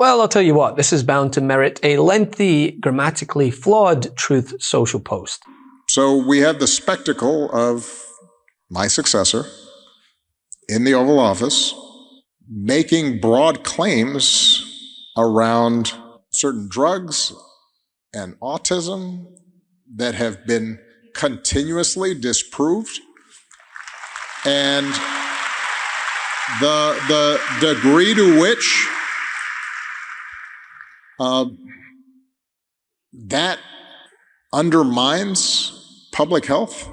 Well, I'll tell you what, this is bound to merit a lengthy, grammatically flawed Truth Social post. So we have the spectacle of my successor in the Oval Office making broad claims around certain drugs and autism that have been continuously disproved. And the degree to which that undermines public health,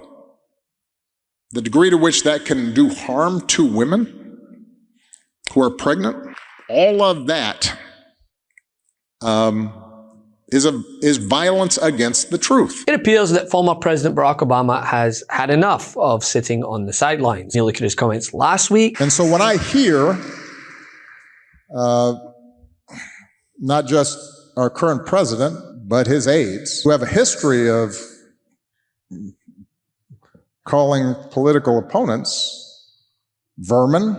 the degree to which that can do harm to women who are pregnant, all of that is violence against the truth. It appears that former President Barack Obama has had enough of sitting on the sidelines. You look at his comments last week. And so when I hear not just our current president, but his aides, who have a history of calling political opponents vermin,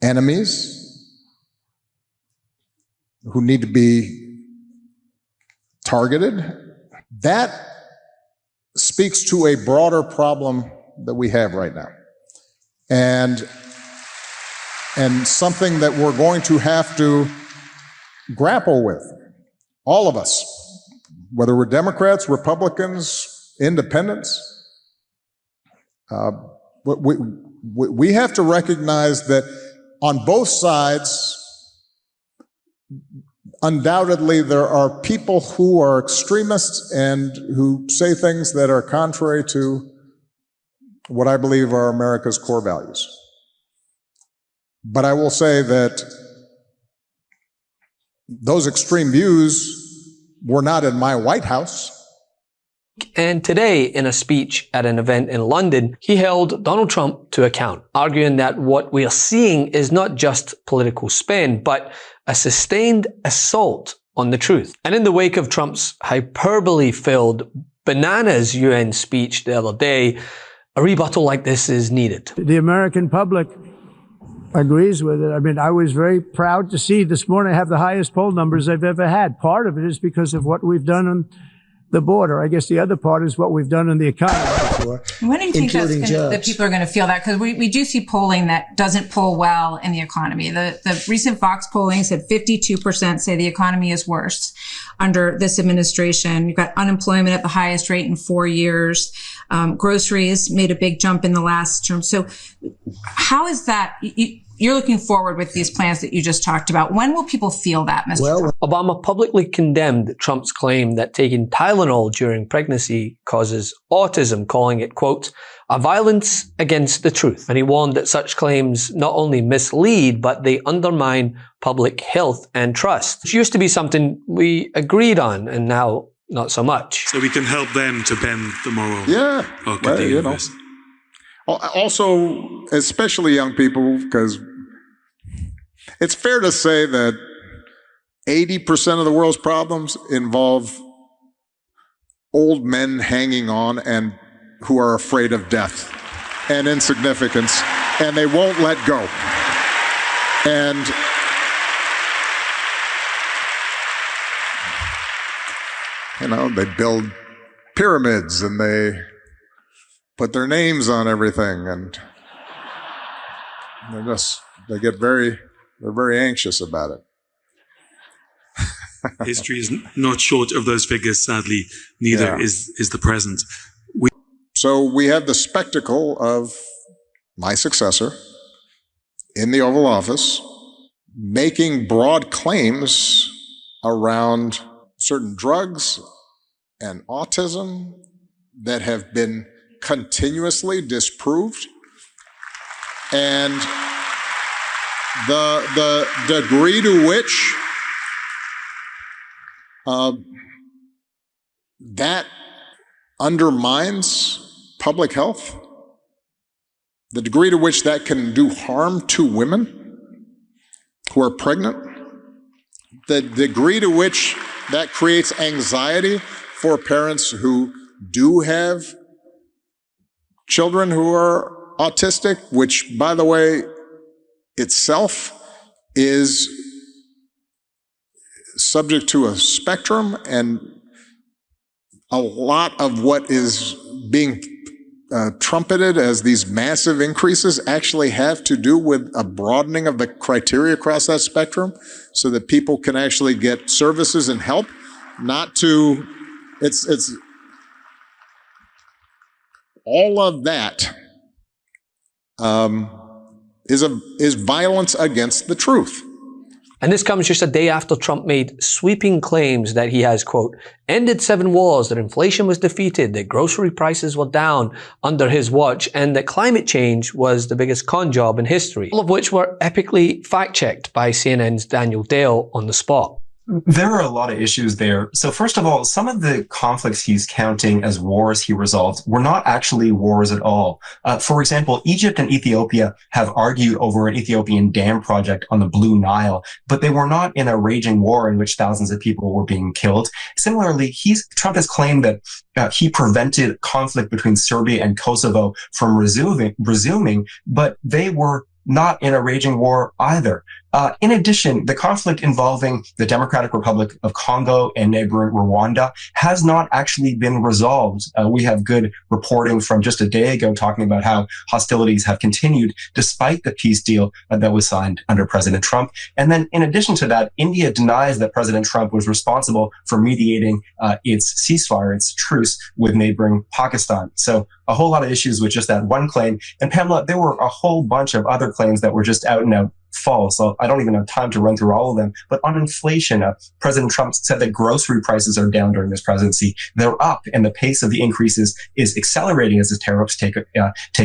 enemies, who need to be targeted, that speaks to a broader problem that we have right now. And something that we're going to have to grapple with, all of us, whether we're Democrats, Republicans, independents. We have to recognize that on both sides, undoubtedly there are people who are extremists and who say things that are contrary to what I believe are America's core values. But I will say that those extreme views were not in my White House. And today, in a speech at an event in London, he held Donald Trump to account, arguing that what we are seeing is not just political spin, but a sustained assault on the truth. And in the wake of Trump's hyperbole-filled bananas UN speech the other day, a rebuttal like this is needed. The American public agrees with it. I mean, I was very proud to see this morning I have the highest poll numbers I've ever had. Part of it is because of what we've done on the border. I guess the other part is what we've done in the economy. When do you think that people are going to feel that? Because we do see polling that doesn't poll well in the economy. The recent Fox polling said 52% say the economy is worse under this administration. You've got unemployment at the highest rate in 4 years. Groceries made a big jump in the last term. So how is that? You're looking forward with these plans that you just talked about. When will people feel that, Mr. Trump? Obama publicly condemned Trump's claim that taking Tylenol during pregnancy causes autism, calling it, quote, a violence against the truth. And he warned that such claims not only mislead, but they undermine public health and trust. Which used to be something we agreed on, and now not so much. So we can help them to bend the moral arc of the universe. Also, especially young people, because it's fair to say that 80% of the world's problems involve old men hanging on and who are afraid of death and insignificance, and they won't let go. And you know, they build pyramids and they put their names on everything, and they're very anxious about it. History is not short of those figures, sadly. Neither is the present. So we have the spectacle of my successor in the Oval Office making broad claims around certain drugs and autism that have been continuously disproved, and the degree to which that undermines public health, the degree to which that can do harm to women who are pregnant, the degree to which that creates anxiety for parents who do have children who are autistic, which, by the way, itself is subject to a spectrum, and a lot of what is being trumpeted as these massive increases actually have to do with a broadening of the criteria across that spectrum so that people can actually get services and help, not to, it's all of that is violence against the truth. And this comes just a day after Trump made sweeping claims that he has, quote, ended 7 wars, that inflation was defeated, that grocery prices were down under his watch, and that climate change was the biggest con job in history, all of which were epically fact-checked by CNN's Daniel Dale on the spot. There are a lot of issues there. So first of all, some of the conflicts he's counting as wars he resolved were not actually wars at all. For example, Egypt and Ethiopia have argued over an Ethiopian dam project on the Blue Nile, but they were not in a raging war in which thousands of people were being killed. Similarly, Trump has claimed that he prevented conflict between Serbia and Kosovo from resuming, but they were not in a raging war either. In addition, the conflict involving the Democratic Republic of Congo and neighboring Rwanda has not actually been resolved. We have good reporting from just a day ago talking about how hostilities have continued despite the peace deal that was signed under President Trump. And then in addition to that, India denies that President Trump was responsible for mediating its ceasefire, its truce with neighboring Pakistan. So a whole lot of issues with just that one claim. And Pamela, there were a whole bunch of other claims that were just out and out false. So I don't even have time to run through all of them. But on inflation, President Trump said that grocery prices are down during this presidency. They're up, and the pace of the increases is accelerating as the tariffs take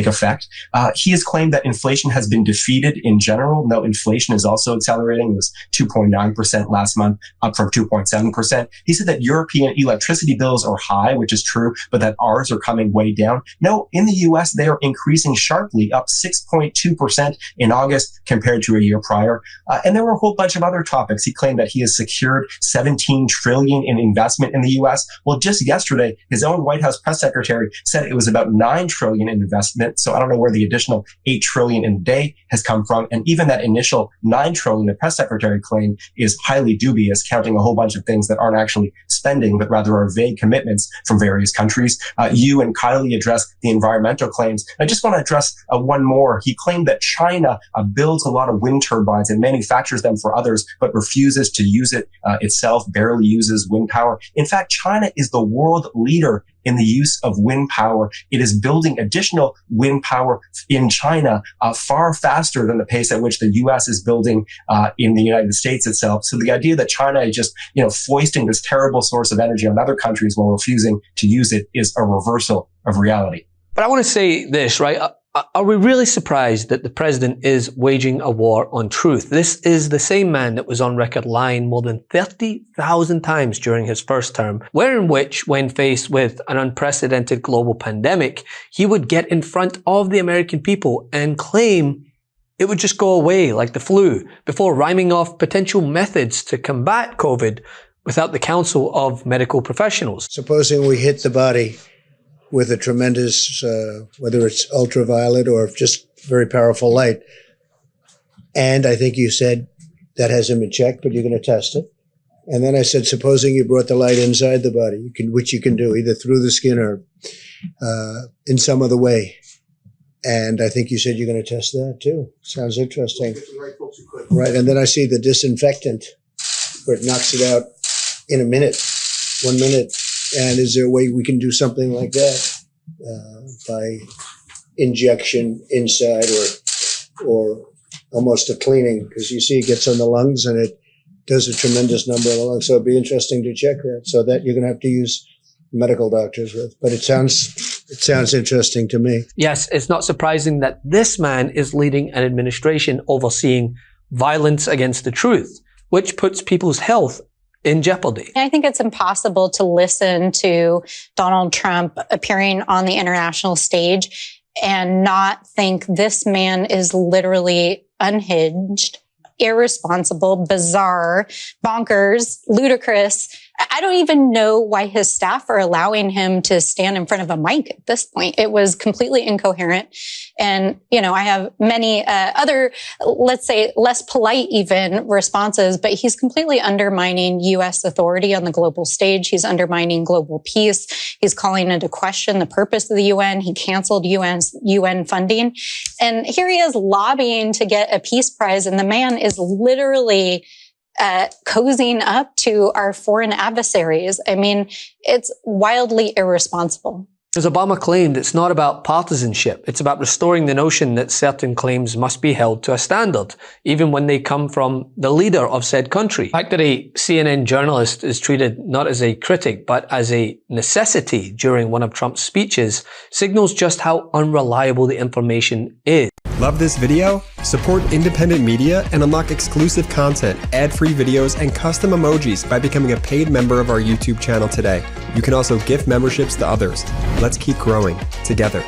effect. He has claimed that inflation has been defeated in general. No, inflation is also accelerating. It was 2.9% last month, up from 2.7%. He said that European electricity bills are high, which is true, but that ours are coming way down. No, in the U.S., they are increasing sharply, up 6.2% in August compared to a year prior. And there were a whole bunch of other topics. He claimed that he has secured $17 trillion in investment in the U.S. Well, just yesterday, his own White House press secretary said it was about $9 trillion in investment. So I don't know where the additional $8 trillion in a day has come from. And even that initial $9 trillion the press secretary claimed is highly dubious, counting a whole bunch of things that aren't actually spending, but rather are vague commitments from various countries. You and Kylie addressed the environmental claims. I just want to address one more. He claimed that China builds a lot of wind turbines and manufactures them for others, but refuses to use it itself, barely uses wind power. In fact, China is the world leader in the use of wind power. It is building additional wind power in China far faster than the pace at which the U.S. is building in the United States itself. So the idea that China is just, foisting this terrible source of energy on other countries while refusing to use it is a reversal of reality. But I want to say this, right? Are we really surprised that the president is waging a war on truth? This is the same man that was on record lying more than 30,000 times during his first term, wherein which, when faced with an unprecedented global pandemic, he would get in front of the American people and claim it would just go away like the flu, before rhyming off potential methods to combat COVID without the counsel of medical professionals. Supposing we hit the body with a tremendous, whether it's ultraviolet or just very powerful light. And I think you said that hasn't been checked, but you're going to test it. And then I said, supposing you brought the light inside the body, which you can do either through the skin or in some other way. And I think you said you're going to test that too. Sounds interesting. Right. And then I see the disinfectant where it knocks it out in 1 minute. And is there a way we can do something like that by injection inside or almost a cleaning? Because you see it gets on the lungs and it does a tremendous number of the lungs. So it'd be interesting to check that. So that you're going to have to use medical doctors with. But it sounds interesting to me. Yes, it's not surprising that this man is leading an administration overseeing violence against the truth, which puts people's health in jeopardy. I think it's impossible to listen to Donald Trump appearing on the international stage and not think this man is literally unhinged, irresponsible, bizarre, bonkers, ludicrous. I don't even know why his staff are allowing him to stand in front of a mic at this point. It was completely incoherent. And, I have many other, let's say, less polite even responses, but he's completely undermining U.S. authority on the global stage. He's undermining global peace. He's calling into question the purpose of the UN. He canceled UN funding. And here he is lobbying to get a peace prize. And the man is literally cozying up to our foreign adversaries. I mean, it's wildly irresponsible. As Obama claimed, it's not about partisanship. It's about restoring the notion that certain claims must be held to a standard, even when they come from the leader of said country. The fact that a CNN journalist is treated not as a critic, but as a necessity during one of Trump's speeches signals just how unreliable the information is. Love this video? Support independent media and unlock exclusive content, ad-free videos, and custom emojis by becoming a paid member of our YouTube channel today. You can also gift memberships to others. Let's keep growing together.